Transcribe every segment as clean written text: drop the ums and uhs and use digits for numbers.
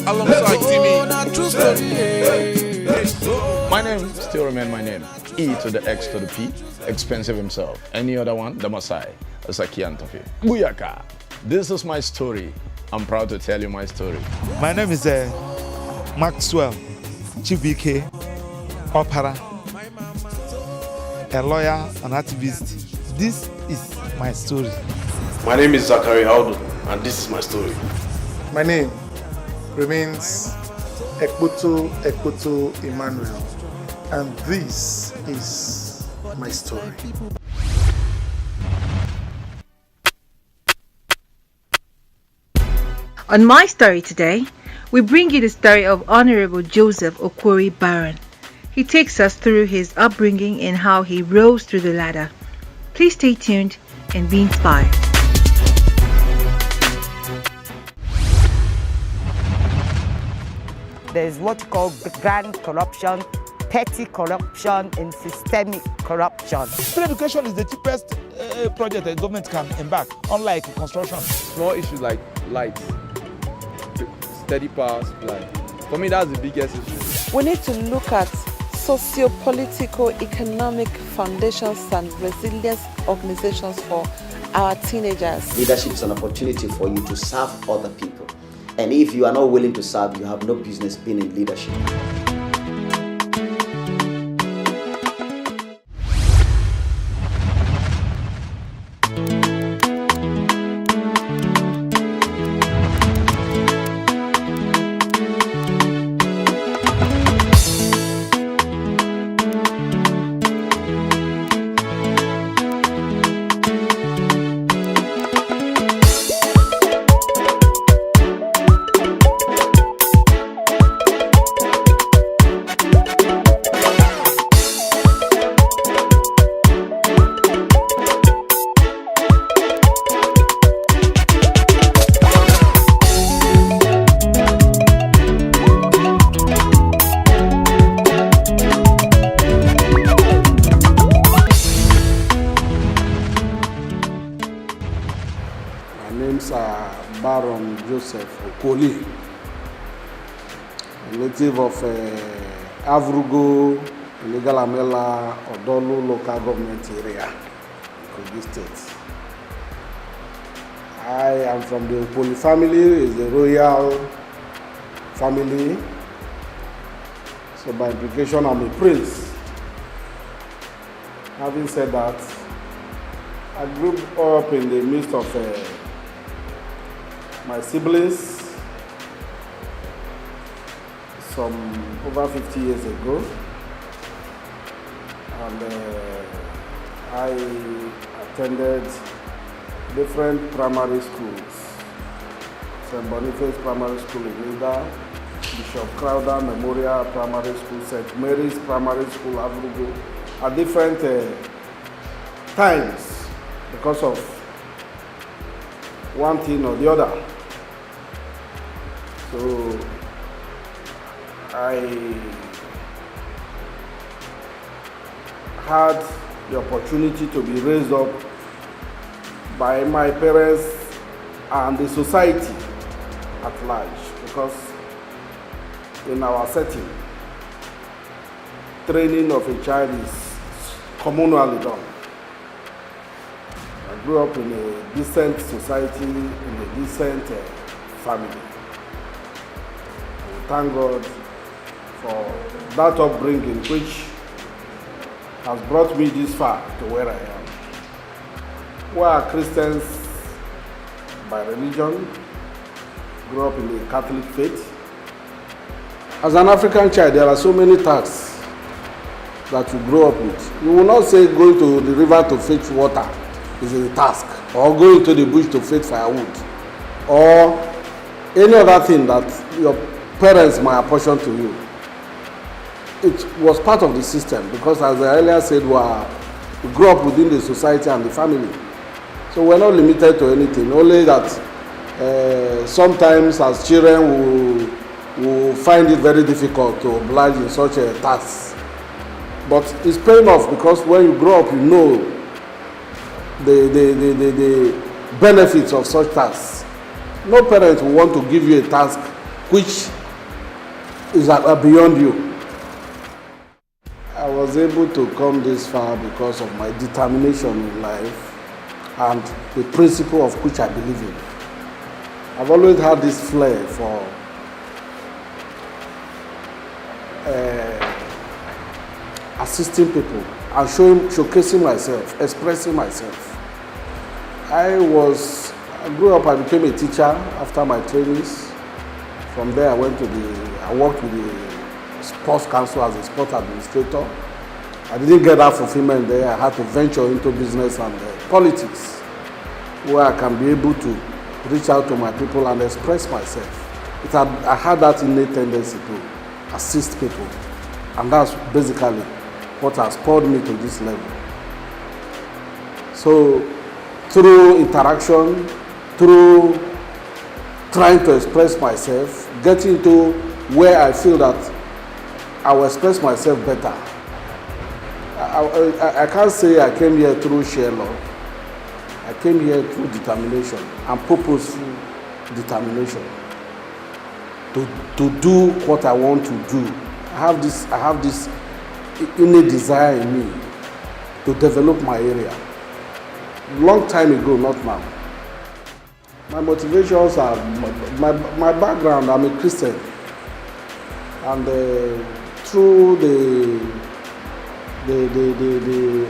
alongside Timmy. My name still remains my name. E to the X to the P, expensive himself. Any other one, the Masai, Asaki Antofi. Buyaka! This is my story. I'm proud to tell you my story. My name is Maxwell Chibike Opera, a lawyer, an activist. This is my story. My name is Zachary Aldo, and this is my story. My name remains Ekpoto Emmanuel, and this is my story. On My Story today, we bring you the story of Honorable Joseph OKWORI BARRON. He takes us through his upbringing and how he rose through the ladder. Please stay tuned and be inspired. There's what you call grand corruption, petty corruption, and systemic corruption. Free education is the cheapest project a government can embark, unlike construction. Small issues like lights, steady power supply. For me, that's the biggest issue. We need to look at socio-political, economic foundations and resilience organizations for our teenagers. Leadership is an opportunity for you to serve other people. And if you are not willing to serve, you have no business being in leadership. BARRON Joseph OKWORI, a native of Avrugo, Legalamela, Odolu local government area, Kogi State. I am from the OKWORI family, is a royal family. So by implication, I'm a prince. Having said that, I grew up in the midst of my siblings some over 50 years ago, and I attended different primary schools. St. Boniface Primary School in Ida, Bishop Crowder Memorial Primary School, St. Mary's Primary School, Avrugo, at different times because of one thing or the other. So I had the opportunity to be raised up by my parents and the society at large, because in our setting, training of a child is communally done. I grew up in a decent society, in a decent family. Thank God for that upbringing, which has brought me this far to where I am. We are Christians by religion, grew up in the Catholic faith. As an African child, there are so many tasks that you grow up with. You will not say going to the river to fetch water is a task, or going to the bush to fetch firewood, or any other thing that your parents might apportion to you. It was part of the system, because as I earlier said, we grew up within the society and the family. So we're not limited to anything, only that sometimes as children we find it very difficult to oblige in such a task. But it's paying off, because when you grow up, you know the benefits of such tasks. No parent will want to give you a task which is beyond you. I was able to come this far because of my determination in life and the principle of which I believe in. I've always had this flair for assisting people and showcasing myself, expressing myself. I grew up, I became a teacher after my trainings. From there, I worked with the sports council as a sports administrator. I didn't get that fulfillment there. I had to venture into business and politics, where I can be able to reach out to my people and express myself. I had that innate tendency to assist people, and that's basically what has spurred me to this level. So, through interaction, through trying to express myself, getting to where I feel that I will express myself better. I can't say I came here through sheer love. I came here through determination and purposeful determination to do what I want to do. I have this innate desire in me to develop my area. Long time ago, not now. My motivations are my background. I'm a Christian, and through the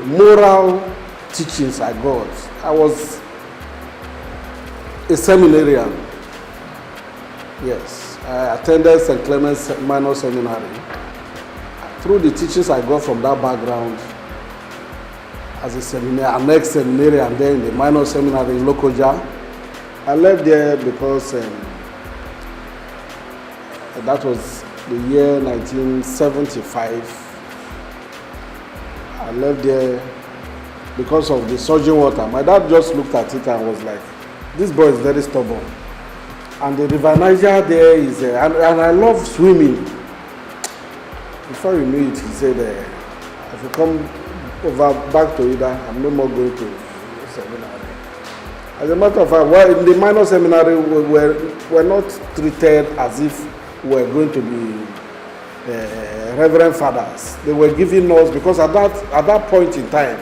moral teachings I got, I was a seminarian. Yes, I attended St. Clement's Minor Seminary. Through the teachings I got from that background, as a seminarian, an ex-seminarian there in the minor seminary in Lokoja, I left there because that was the year 1975. I left there because of the surging water. My dad just looked at it and was like, this boy is very stubborn. And the River Niger there is, and I love swimming. Before you knew it, he said, if you come back to Ida, I'm no more going to seminary. As a matter of fact, in the minor seminary, we're not treated as if we're going to be reverend fathers. They were giving us, because at that point in time,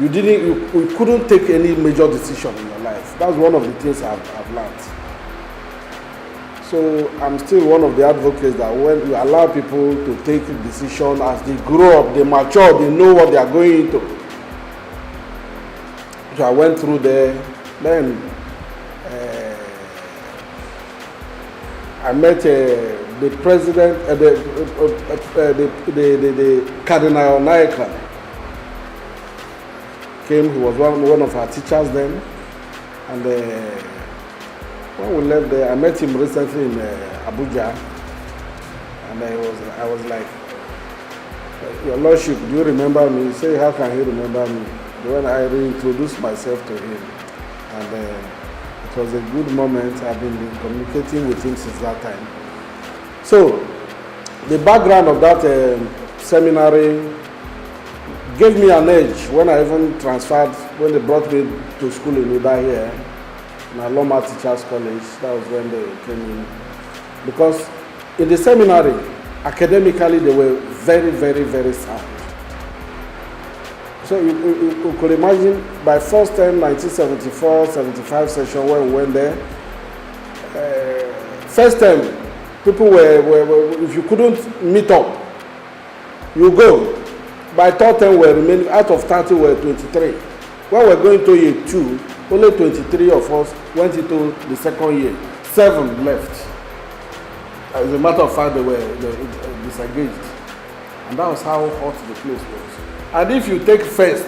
you couldn't take any major decision in your life. That's one of the things I've learned. So I'm still one of the advocates that when you allow people to take a decision as they grow up, they mature, they know what they are going into. So I went through there. Then I met the president, the Cardinal Naika came. He was one of our teachers then, and when we left there, I met him recently in Abuja, and I was like, Your Lordship, do you remember me? He said, how can he remember me? When I reintroduced myself to him, and it was a good moment. I've been communicating with him since that time. So, the background of that seminary gave me an edge when I even transferred, when they brought me to school in Uda here, in Aloma Teachers College. That was when they came in. Because in the seminary, academically, they were very, very, very sound. So you could imagine by first time, 1974-75 session when we went there, first time, people were, if you couldn't meet up, you go. By third time, we remaining, out of 30, were 23. When we're going to year 2, only 23 of us went into the second year. 7 left. As a matter of fact, they were disengaged. And that was how hot the place was. And if you take first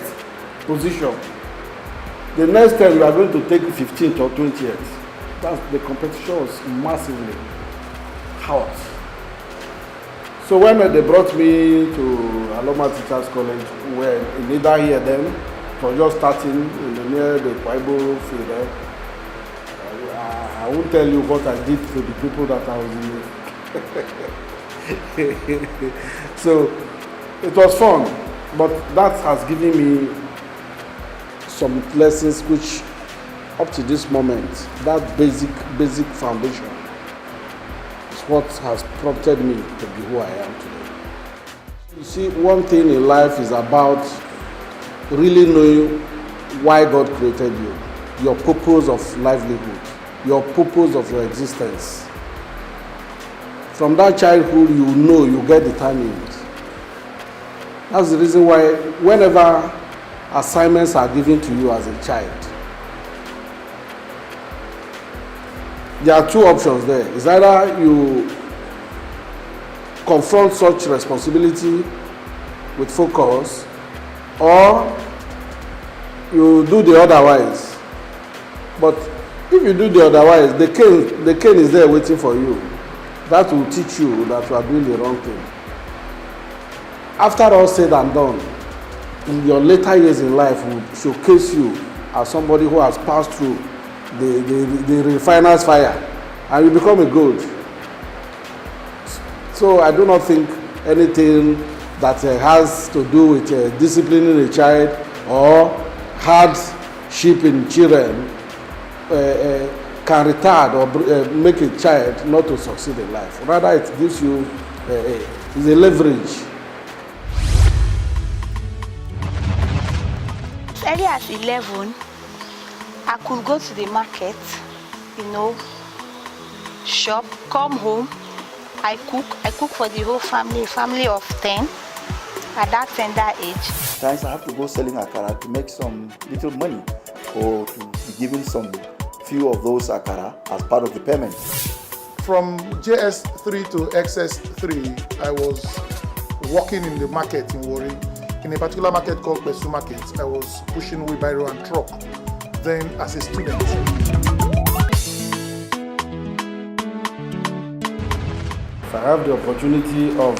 position, the next time you are going to take 15th or 20th. The competition was massively hot. So when they brought me to Aloma Teachers College, we were in Ida here then, it was just starting near the Bible field there. I won't tell you what I did to the people that I was in. So it was fun, but that has given me some lessons which, up to this moment, that basic foundation is what has prompted me to be who I am today. You see, one thing in life is about really knowing why God created you, your purpose of livelihood, your purpose of your existence. From that childhood, you know, you get determined. That's the reason why whenever assignments are given to you as a child, there are two options there. It's either you confront such responsibility with focus, or you do the otherwise. But if you do the otherwise, the cane is there waiting for you. That will teach you that you are doing the wrong thing. After all said and done, in your later years in life will showcase you as somebody who has passed through the refiner's fire, and you become a gold. So I do not think anything that has to do with disciplining a child or hardship in children can retard or make a child not to succeed in life. Rather, it gives you is a leverage. As early as 11, I could go to the market, shop, come home. I cook for the whole family, a family of 10 at that tender age. Sometimes I have to go selling akara to make some little money, or to be given some few of those akara as part of the payment. From JS3 to XS3, I was working in the market in Warri, in a particular market called Besu Market. I was pushing wheelbarrow and truck, then as a student. If I have the opportunity of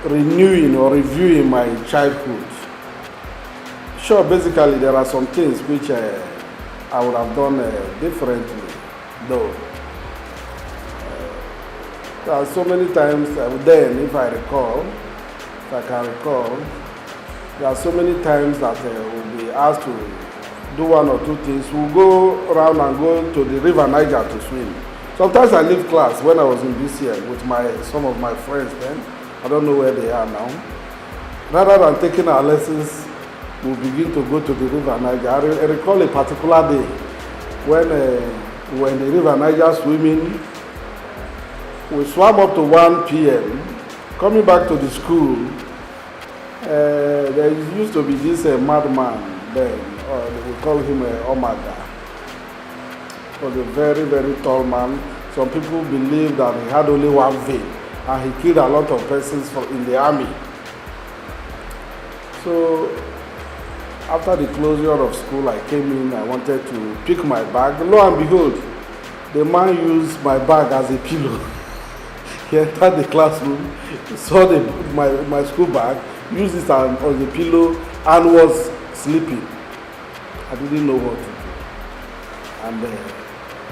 renewing or reviewing my childhood, sure, basically there are some things which I would have done differently, though. There are so many times then, if I can recall, there are so many times that we'll be asked to do one or two things. We'll go around and go to the river Niger to swim. Sometimes I leave class when I was in BCL with some of my friends then. I don't know where they are now. Rather than taking our lessons, we'll begin to go to the river Niger. I recall a particular day when we were in the river Niger swimming. We swam up to 1 p.m. Coming back to the school, there used to be this madman then, or we call him Omada. He was a very, very tall man. Some people believe that he had only one vein, and he killed a lot of persons in the army. So after the closure of school, I came in, I wanted to pick my bag. Lo and behold, the man used my bag as a pillow. He entered the classroom, saw my school bag, used it as a pillow, and was sleeping. I didn't know what to do. And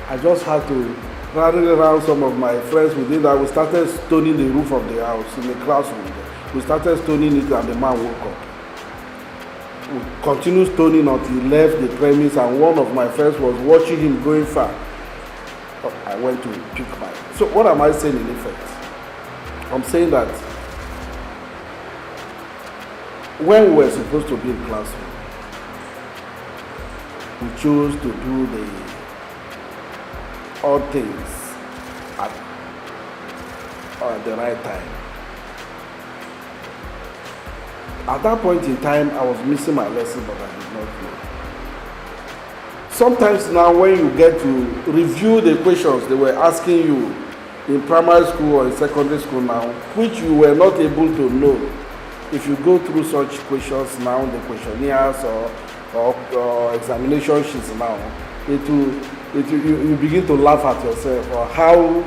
I just had to rally around some of my friends. We did that. We started stoning the roof of the house in the classroom. We started stoning it, and the man woke up. We continued stoning until he left the premise, and one of my friends was watching him going far. I went to pick my. So what am I saying in effect? I'm saying that when we were supposed to be in classroom, we chose to do the odd things at the right time. At that point in time, I was missing my lesson, but I did not know. Sometimes now when you get to review the questions they were asking you in primary school or in secondary school now, which you were not able to know, if you go through such questions now, the questionnaires or examination sheets now, you begin to laugh at yourself, or how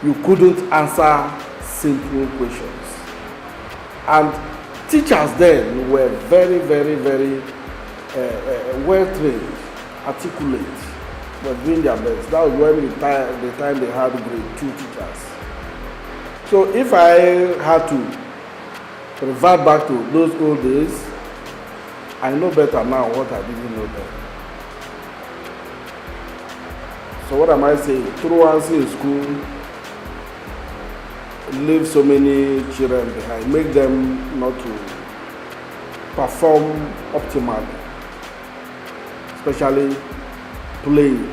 you couldn't answer simple questions. And teachers then were very, very, very well trained, articulate, were doing their best. That was when the time they had grade 2 teachers. So if I had to revert back to those old days, I know better now what I didn't know then. So what am I saying? Truancy in school leave so many children behind, make them not to perform optimally, especially playing,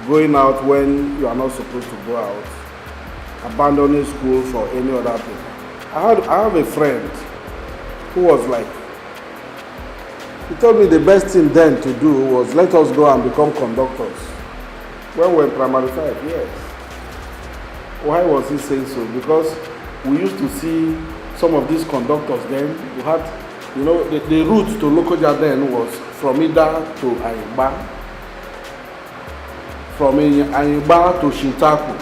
going out when you are not supposed to go out, abandoning school for any other thing. I have a friend who was like, he told me the best thing then to do was let us go and become conductors. When we were in primary 5, yes. Why was he saying so? Because we used to see some of these conductors then who had, you know, the route to Lokoja then was from Ida to Ayimba, from Ayimba to Shintaku.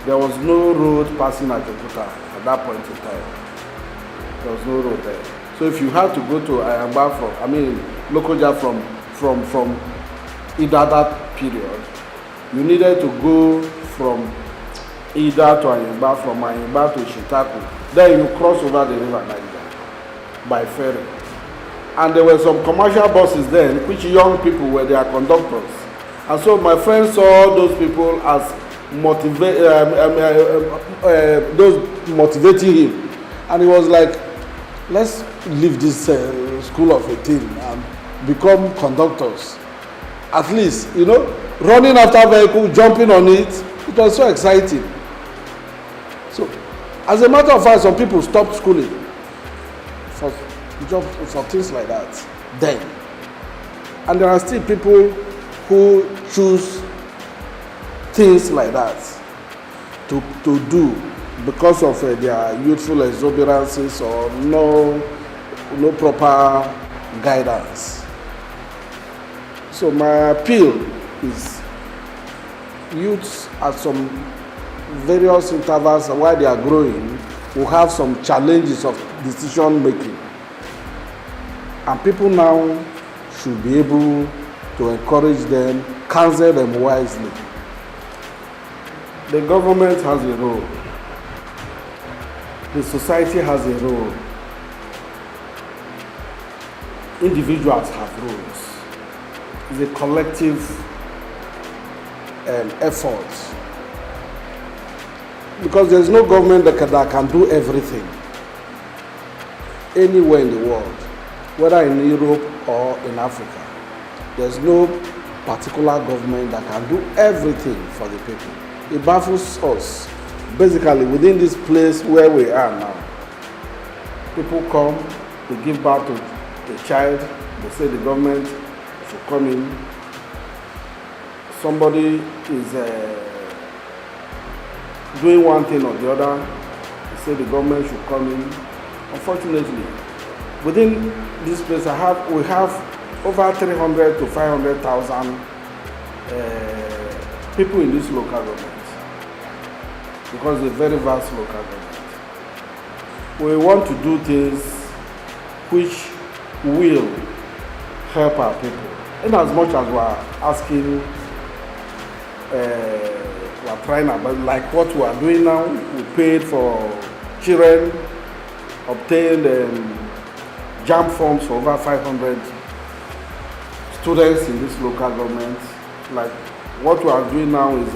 There was no road passing Ajakuta at that point in time. There was no road there. So if you had to go to Ayimba Lokoja from Ida that period, you needed to go from Ida to Ayimba, from Ayimba to Shintaku. Then you cross over the river Niger by ferry. And there were some commercial buses then, which young people were their conductors. And so my friend saw those people as those motivating him. And he was like, let's leave this school of 18 and become conductors. At least, you know, running after vehicle, jumping on it, it was so exciting. So, as a matter of fact, some people stopped schooling for things like that then. And there are still people who choose things like that to do because of their youthful exuberances or no proper guidance. So my appeal is youths at some various intervals while they are growing will have some challenges of decision making. And people now should be able to encourage them, counsel them wisely. The government has a role. The society has a role. Individuals have roles. It's a collective effort. Because there's no government that can do everything anywhere in the world, whether in Europe or in Africa. There's no particular government that can do everything for the people. It baffles us. Basically, within this place where we are now, people come, they give birth to a child, they say the government should come in. Somebody is doing one thing or the other, they say the government should come in. Unfortunately, within this place we have over 300 to 500,000 people in this local government, because it's a very vast local government. We want to do things which will help our people. In as much as we are asking, we are trying about, like what we are doing now, we paid for children, obtained JAMB forms for over 500 students in this local government. Like what we are doing now is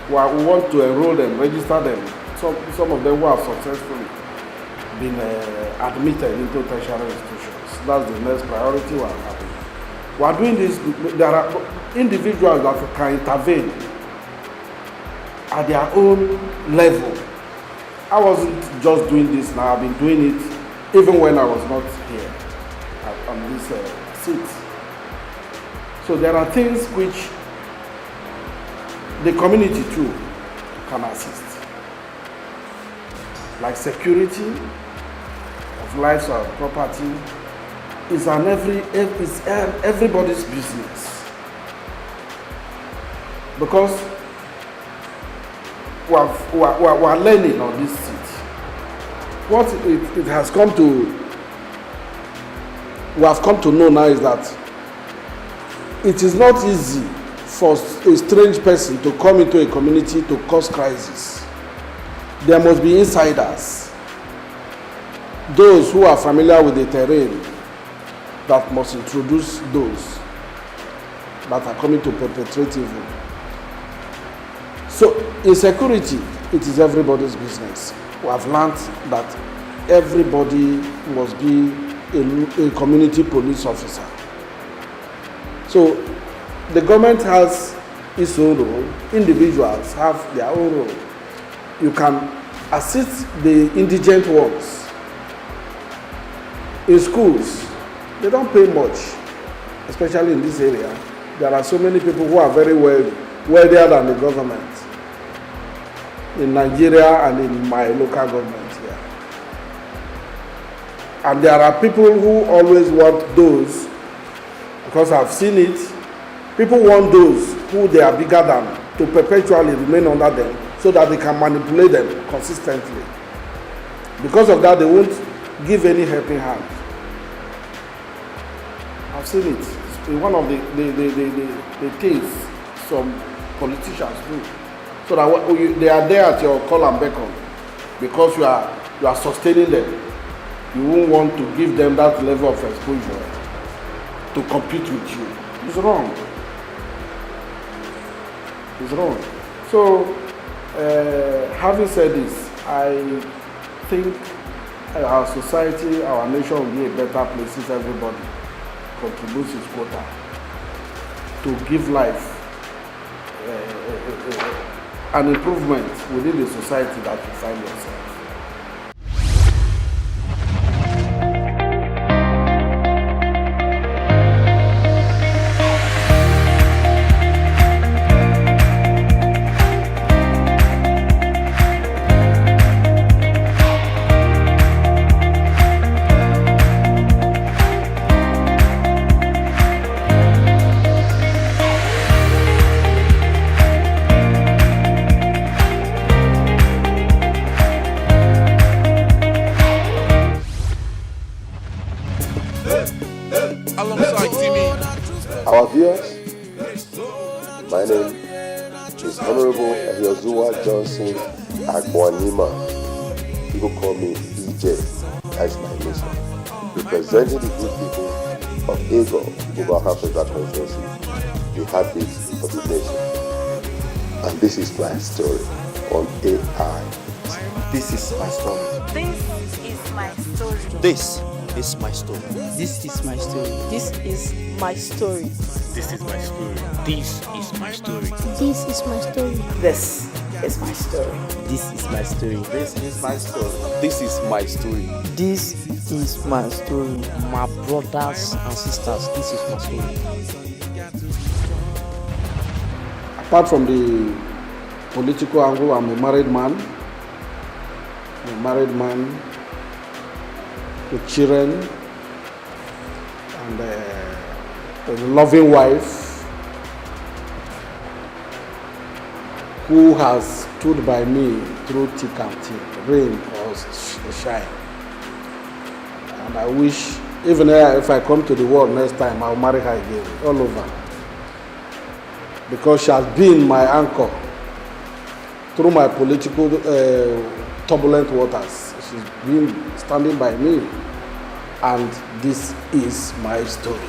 we want to enroll them, register them. Some of them who have successfully been admitted into tertiary institutions. That's the next priority we are having. We are doing this. There are individuals that can intervene at their own level. I wasn't just doing this now. I've been doing it even when I was not here on this seat. So there are things which the community too can assist, like security of lives or property is everybody's business, because we are learning on this seat. What it has come to, we have come to know now is that it is not easy for a strange person to come into a community to cause crisis. There must be insiders, those who are familiar with the terrain, that must introduce those that are coming to perpetrate evil. So insecurity it is everybody's business. We have learned that everybody must be a community police officer. So the government has its own role, individuals have their own role. You can assist the indigent ones. In schools, they don't pay much, especially in this area. There are so many people who are very wealthy, wealthier than the government in Nigeria and in my local government here. And there are people who always want those, because I've seen it, people want those who they are bigger than to perpetually remain under them so that they can manipulate them consistently. Because of that, they won't give any helping hand. I've seen it. It's one of the things some politicians do. So that they are there at your call and beckon because you are sustaining them. You won't want to give them that level of exposure to compete with you. It's wrong. It's wrong. So, having said this, I think our society, our nation will be a better place if everybody contributes its quota to give life an improvement within the society that you find yourself. Our viewers, my name is Honorable Yozuwa Johnson Agwanima. People call me EJ. That's my mission. Representing the good people of Ego over Africa Conference, the heartbeat of the nation. And this is my story on AI. This is my story. This is my story. This is my story. This is my story. This is my story. This is my story. This is my story. This is my story. This is my story. This is my story. This is my story. This is my story. This is my story. My brothers and sisters, this is my story. Apart from the political angle, I'm a married man. With children and a loving wife who has stood by me through thick and thin, rain or shine. And I wish, even if I come to the world next time, I'll marry her again, all over. Because she has been my anchor through my political turbulent waters. She's been standing by me, and this is my story.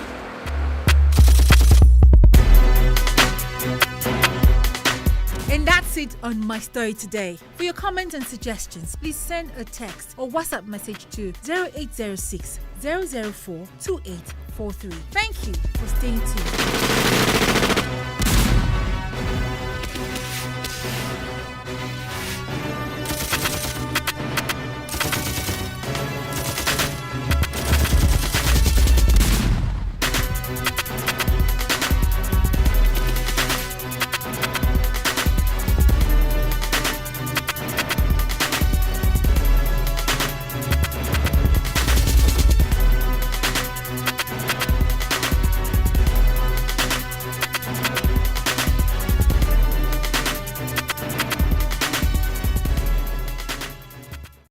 And that's it on My Story today. For your comments and suggestions, please send a text or WhatsApp message to 0806 004 2843. Thank you for staying tuned.